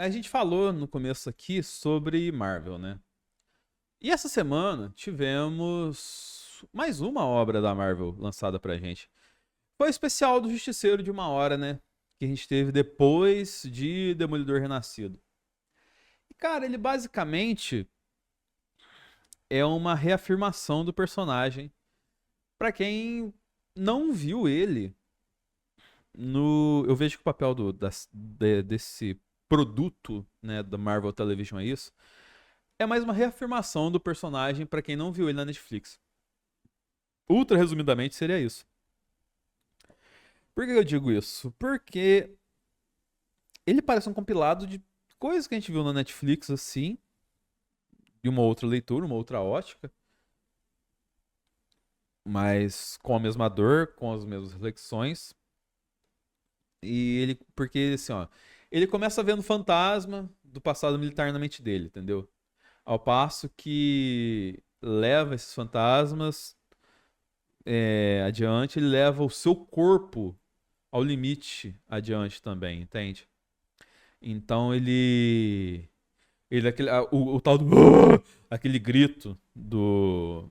A gente falou no começo aqui sobre Marvel, né? E essa semana tivemos mais uma obra da Marvel lançada pra gente. Foi o especial do Justiceiro de 1 hora, né? Que a gente teve depois de Demolidor Renascido. E, cara, ele basicamente é uma reafirmação do personagem. Pra quem não viu ele no. Eu vejo que o papel desse produto, né, da Marvel Television é isso. É mais uma reafirmação do personagem pra quem não viu ele na Netflix. Ultra resumidamente seria isso. Por que eu digo isso? Porque ele parece um compilado de coisas que a gente viu na Netflix assim, de uma outra leitura, uma outra ótica, mas com a mesma dor, com as mesmas reflexões. E ele, porque assim, ó, ele começa vendo fantasma do passado militar na mente dele, entendeu? Ao passo que leva esses fantasmas adiante, ele leva o seu corpo ao limite adiante também, entende? Então ele o tal do aquele grito do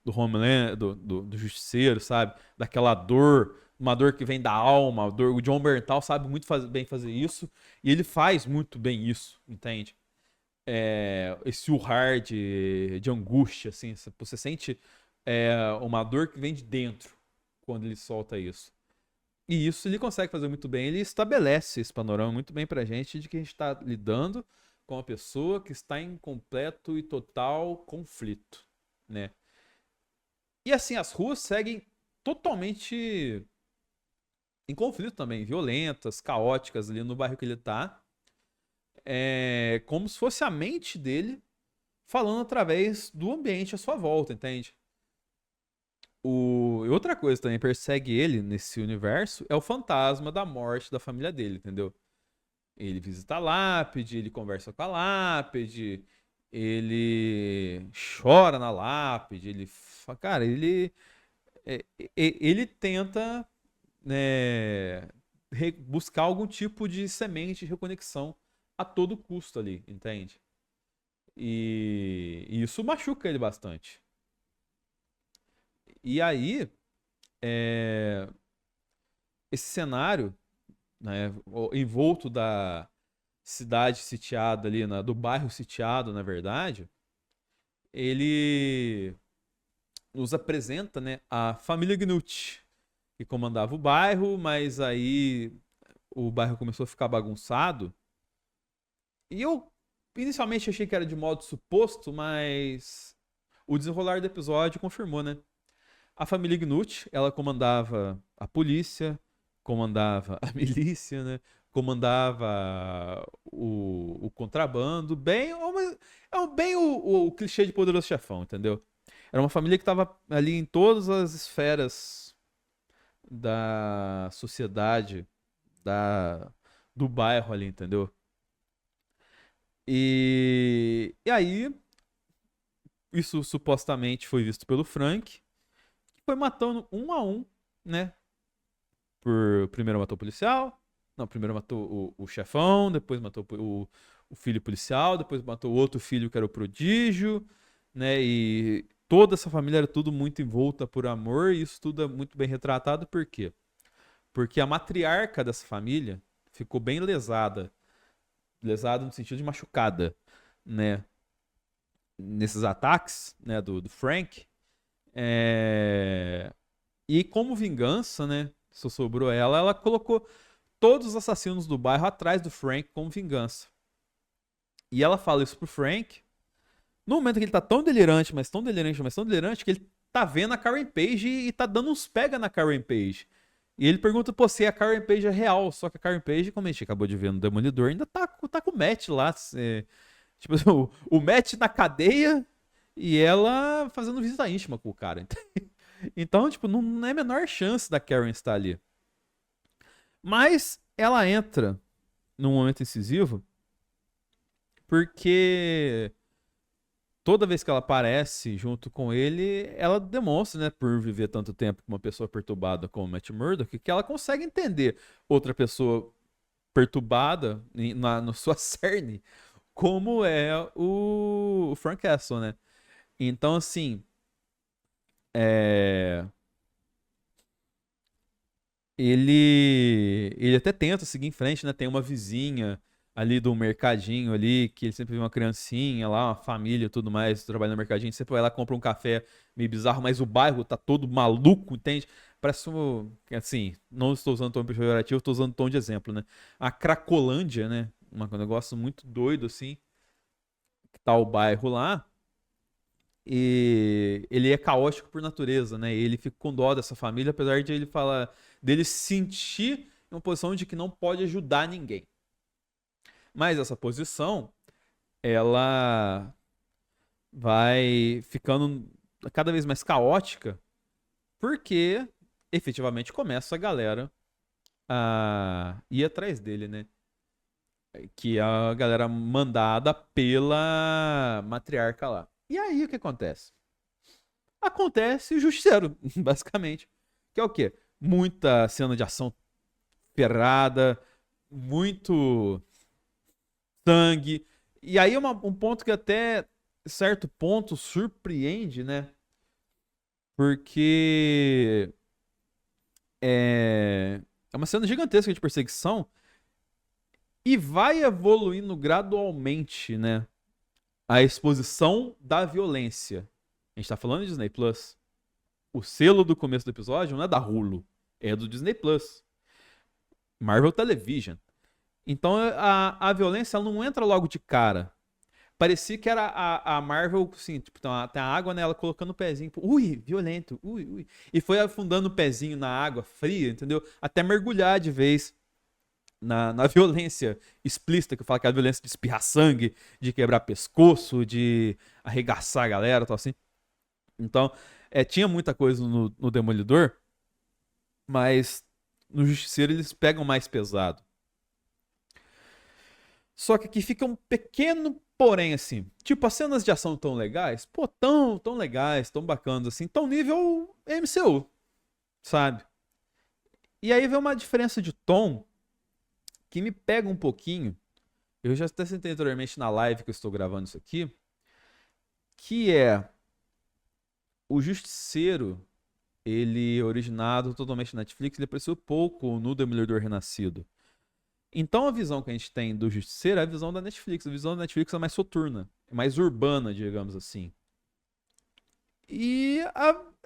Homeland, do Justiceiro, sabe? Daquela dor, uma dor que vem da alma, o John Berntal sabe muito bem fazer isso e ele faz muito bem isso, entende? Esse urrar de angústia, assim, você sente uma dor que vem de dentro quando ele solta isso. E isso ele consegue fazer muito bem. Ele estabelece esse panorama muito bem pra gente de que a gente está lidando com uma pessoa que está em completo e total conflito, né? E assim, as ruas seguem totalmente em conflito também, violentas, caóticas ali no bairro que ele tá. É como se fosse a mente dele falando através do ambiente à sua volta, entende? E outra coisa também persegue ele nesse universo é o fantasma da morte da família dele, entendeu? Ele visita a lápide, ele conversa com a lápide, ele chora na lápide, cara, ele tenta, né, buscar algum tipo de semente de reconexão a todo custo ali, entende? E isso machuca ele bastante. E aí, é, esse cenário, né, envolto da cidade sitiada ali, do bairro sitiado, na verdade, ele nos apresenta, né, a família Gnut, que comandava o bairro, mas aí o bairro começou a ficar bagunçado. E eu inicialmente achei que era de modo suposto, mas o desenrolar do episódio confirmou, né? A família Gnut, ela comandava a polícia, comandava a milícia, né? Comandava o contrabando, bem o clichê de Poderoso Chefão, entendeu? Era uma família que estava ali em todas as esferas da sociedade, da, do bairro ali, entendeu? E aí, isso supostamente foi visto pelo Frank, que foi matando um a um, né? Primeiro matou o policial, não, primeiro matou o chefão, depois matou o filho policial, depois matou o outro filho que era o prodígio, né? E toda essa família era tudo muito envolta por amor, e isso tudo é muito bem retratado, por quê? Porque a matriarca dessa família ficou bem lesada, lesada no sentido de machucada, né? Nesses ataques, né, do Frank. É... E como vingança, né? Só sobrou ela colocou todos os assassinos do bairro atrás do Frank como vingança. E ela fala isso pro Frank. No momento que ele tá tão delirante, mas tão delirante, mas tão delirante, que ele tá vendo a Karen Page e tá dando uns pega na Karen Page. E ele pergunta, pô, se a Karen Page é real. Só que a Karen Page, como a gente acabou de ver no Demolidor, ainda tá com o Matt lá. Tipo, o Matt na cadeia e ela fazendo visita íntima com o cara. Então, tipo, não é a menor chance da Karen estar ali. Mas ela entra num momento incisivo porque toda vez que ela aparece junto com ele, ela demonstra, né, por viver tanto tempo com uma pessoa perturbada como Matt Murdock, que ela consegue entender outra pessoa perturbada na sua cerne, como é o Frank Castle, né? Então, assim, é, ele até tenta seguir em frente, né? Tem uma vizinha ali do mercadinho ali, que ele sempre vê uma criancinha lá, uma família e tudo mais, trabalhando no mercadinho, sempre vai lá, compra um café meio bizarro, mas o bairro tá todo maluco, entende? Parece assim, não estou usando tom pejorativo, estou usando tom de exemplo, né? A Cracolândia, né? Um negócio muito doido, assim, que tá o bairro lá, e ele é caótico por natureza, né? E ele fica com dó dessa família, apesar de ele falar dele se sentir em uma posição de que não pode ajudar ninguém. Mas essa posição, ela vai ficando cada vez mais caótica, porque efetivamente começa a galera a ir atrás dele, né? Que é a galera mandada pela matriarca lá. E aí o que acontece? Acontece o Justiceiro, basicamente. Que é o quê? Muita cena de ação ferrada, muito sangue. E aí um ponto que até certo ponto surpreende, né? Porque é uma cena gigantesca de perseguição e vai evoluindo gradualmente, né? A exposição da violência. A gente tá falando de Disney Plus. O selo do começo do episódio não é da Hulu, é do Disney Plus. Marvel Television. Então a violência ela não entra logo de cara. Parecia que era a Marvel, assim, tipo, tem a água nela colocando o pezinho. Ui, violento, ui, ui. E foi afundando o pezinho na água fria, entendeu? Até mergulhar de vez na violência explícita, que eu falo que é a violência de espirrar sangue, de quebrar pescoço, de arregaçar a galera, tal assim. Então, tinha muita coisa no Demolidor, mas no Justiceiro eles pegam mais pesado. Só que aqui fica um pequeno porém, assim. Tipo, as cenas de ação tão legais, pô, tão legais, tão bacanas, assim, tão nível MCU, sabe? E aí vem uma diferença de tom que me pega um pouquinho. Eu já até sentei anteriormente na live que eu estou gravando isso aqui, que é o Justiceiro, ele é originado totalmente na Netflix, ele apareceu pouco no Demolidor Renascido. Então a visão que a gente tem do Justiceiro é a visão da Netflix. A visão da Netflix é mais soturna, é mais urbana, digamos assim. E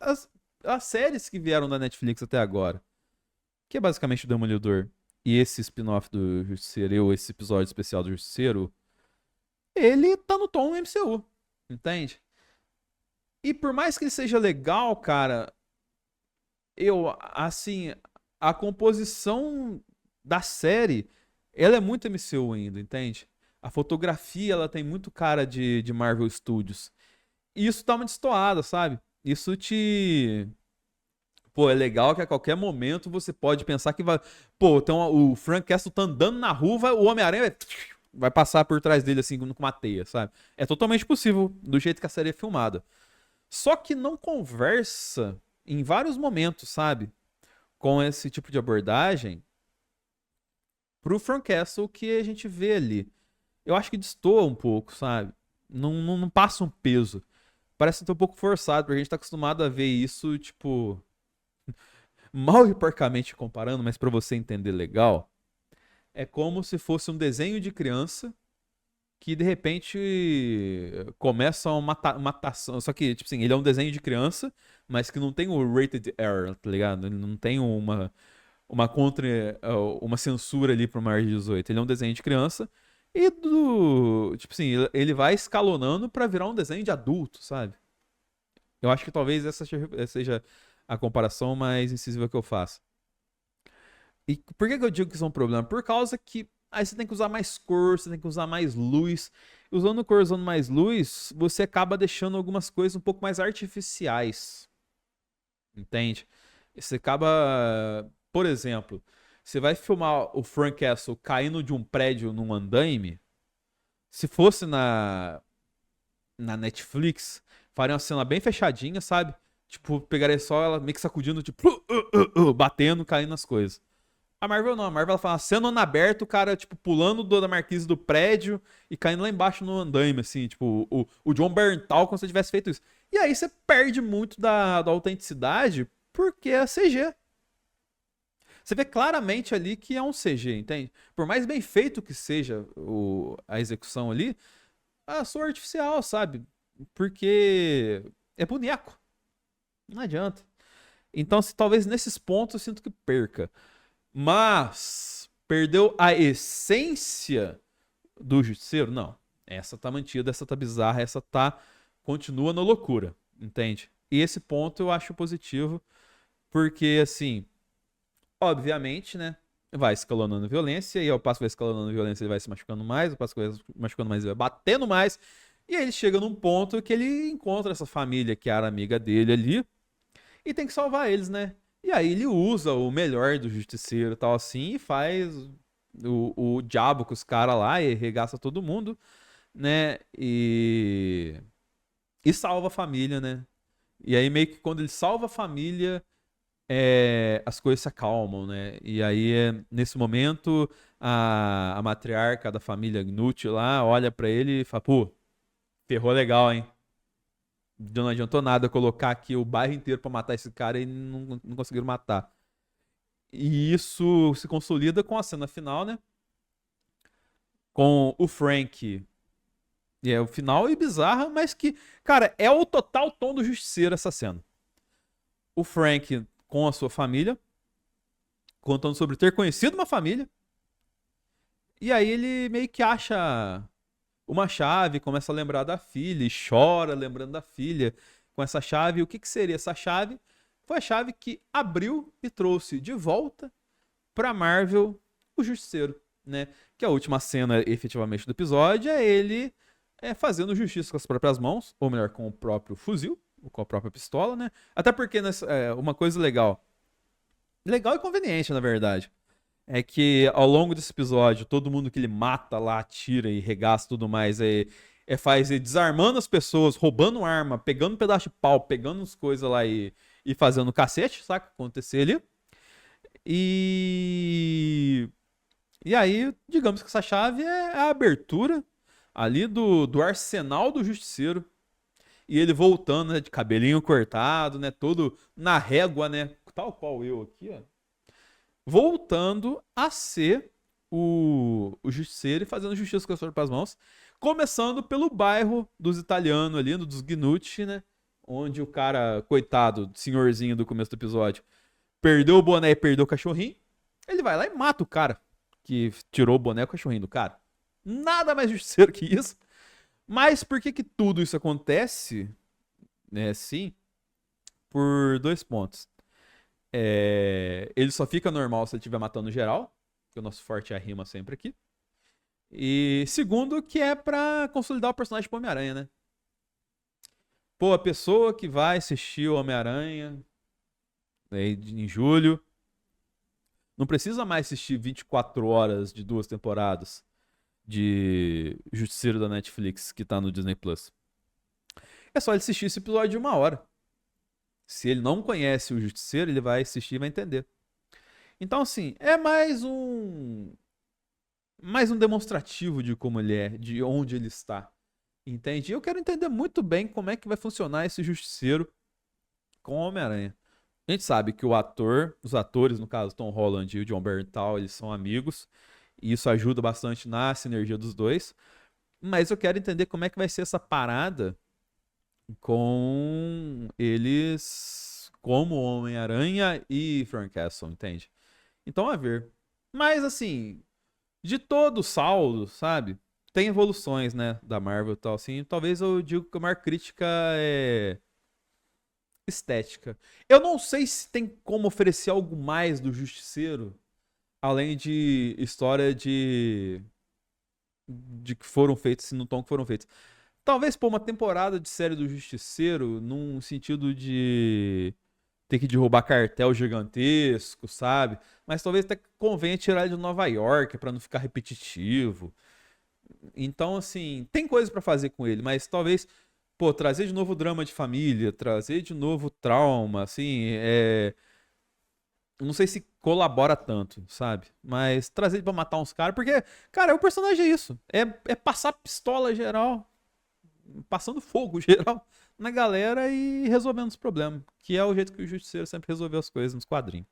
as séries que vieram da Netflix até agora, que é basicamente o Demolidor e esse spin-off do Justiceiro, ou esse episódio especial do Justiceiro, ele tá no tom MCU, entende? E por mais que ele seja legal, cara, assim, a composição da série, ela é muito MCU ainda, entende? A fotografia, ela tem muito cara de Marvel Studios. E isso dá uma destoada, sabe? Isso te... Pô, é legal que a qualquer momento você pode pensar que vai... Pô, então o Frank Castle tá andando na rua, o Homem-Aranha vai passar por trás dele assim com uma teia, sabe? É totalmente possível do jeito que a série é filmada. Só que não conversa em vários momentos, sabe? Com esse tipo de abordagem pro Frank Castle que a gente vê ali. Eu acho que destoa um pouco, sabe? Não passa um peso. Parece um pouco forçado, porque a gente tá acostumado a ver isso, tipo, mal e porcamente comparando, mas pra você entender legal, é como se fosse um desenho de criança que de repente começa uma matação. Só que, tipo assim, ele é um desenho de criança, mas que não tem o rated R, tá ligado? Ele não tem uma contra, uma censura ali pro maior de 18. Ele é um desenho de criança e tipo assim, ele vai escalonando pra virar um desenho de adulto, sabe? Eu acho que talvez essa seja a comparação mais incisiva que eu faço. E por que eu digo que isso é um problema? Por causa que aí você tem que usar mais cor, você tem que usar mais luz. Usando cor, usando mais luz, você acaba deixando algumas coisas um pouco mais artificiais. Entende? Você acaba, por exemplo, você vai filmar o Frank Castle caindo de um prédio num andaime. Se fosse na Netflix, faria uma cena bem fechadinha, sabe? Tipo, pegaria só ela meio que sacudindo, tipo, batendo, caindo nas coisas. A Marvel não, a Marvel ela faz uma cena no aberto, o cara, tipo, pulando da marquise do prédio e caindo lá embaixo no andaime, assim, tipo, o John Bernthal como se tivesse feito isso. E aí você perde muito da autenticidade porque é CG. Você vê claramente ali que é um CG, entende? Por mais bem feito que seja a execução ali, soa artificial, sabe? Porque é boneco. Não adianta. Então, talvez nesses pontos eu sinto que perca. Mas perdeu a essência do Justiceiro? Não. Essa tá mantida, essa tá bizarra, essa tá continua na loucura, entende? E esse ponto eu acho positivo, porque assim, obviamente, né, vai escalonando violência, e ao passo que vai escalonando violência ele vai se machucando mais, ao passo que vai se machucando mais ele vai batendo mais, e aí ele chega num ponto que ele encontra essa família que era amiga dele ali, e tem que salvar eles, né? E aí ele usa o melhor do Justiceiro e tal assim, e faz o diabo com os caras lá, e regaça todo mundo, né? E salva a família, né? E aí meio que quando ele salva a família, as coisas se acalmam, né? E aí, nesse momento, a matriarca da família Gnut lá olha pra ele e fala, pô, ferrou legal, hein? Não adiantou nada colocar aqui o bairro inteiro pra matar esse cara e não conseguiram matar. E isso se consolida com a cena final, né? Com o Frank. E é o final e bizarra, mas que, cara, é o total tom do Justiceiro essa cena. O Frank com a sua família, contando sobre ter conhecido uma família. E aí ele meio que acha uma chave, começa a lembrar da filha e chora lembrando da filha com essa chave. O que seria essa chave? Foi a chave que abriu e trouxe de volta pra Marvel o Justiceiro, né? Que a última cena, efetivamente, do episódio é ele fazendo justiça com as próprias mãos, ou melhor, com o próprio fuzil, ou com a própria pistola, né? Até porque uma coisa legal e conveniente, na verdade, é que ao longo desse episódio, todo mundo que ele mata lá, atira e regaça e tudo mais, faz ele desarmando as pessoas, roubando arma, pegando um pedaço de pau, pegando as coisas lá e fazendo cacete, saca? Acontecer ali. E aí, digamos que essa chave é a abertura ali do arsenal do Justiceiro. E ele voltando, né, de cabelinho cortado, né, todo na régua, né, tal qual eu aqui, ó. Voltando a ser o Justiceiro e fazendo justiça com as próprias mãos. Começando pelo bairro dos italianos ali, dos Gnucci, né, onde o cara, coitado, senhorzinho do começo do episódio, perdeu o boné e perdeu o cachorrinho. Ele vai lá e mata o cara que tirou o boné e o cachorrinho do cara. Nada mais justiceiro que isso. Mas por que tudo isso acontece? Sim, por 2 pontos. Ele só fica normal se ele estiver matando geral, que o nosso forte é a rima sempre aqui. E segundo, que é pra consolidar o personagem do Homem-Aranha, né? Pô, a pessoa que vai assistir o Homem-Aranha em julho não precisa mais assistir 24 horas de 2 temporadas de Justiceiro da Netflix que tá no Disney Plus. É só ele assistir esse episódio de 1 hora. Se ele não conhece o Justiceiro, ele vai assistir e vai entender. Então, assim, é mais um demonstrativo de como ele é, de onde ele está. Entende? Eu quero entender muito bem como é que vai funcionar esse Justiceiro com o Homem-Aranha. A gente sabe que os atores, no caso Tom Holland e o John Bernthal, eles são amigos. E isso ajuda bastante na sinergia dos dois. Mas eu quero entender como é que vai ser essa parada com eles como Homem-Aranha e Frank Castle, entende? Então, a ver. Mas, assim, de todo o saldo, sabe? Tem evoluções, né, da Marvel e tal, assim. Talvez eu diga que a maior crítica é estética. Eu não sei se tem como oferecer algo mais do Justiceiro, além de história de que foram feitos, se no tom que foram feitos. Talvez por uma temporada de série do Justiceiro, num sentido de ter que derrubar cartel gigantesco, sabe? Mas talvez até convenha tirar ele de Nova York pra não ficar repetitivo. Então, assim, tem coisa pra fazer com ele, mas talvez, pô, trazer de novo drama de família, trazer de novo trauma, assim, não sei se colabora tanto, sabe? Mas trazer ele pra matar uns caras, porque, cara, o personagem é isso. É passar pistola geral, passando fogo geral na galera e resolvendo os problemas. Que é o jeito que o Justiceiro sempre resolveu as coisas nos quadrinhos.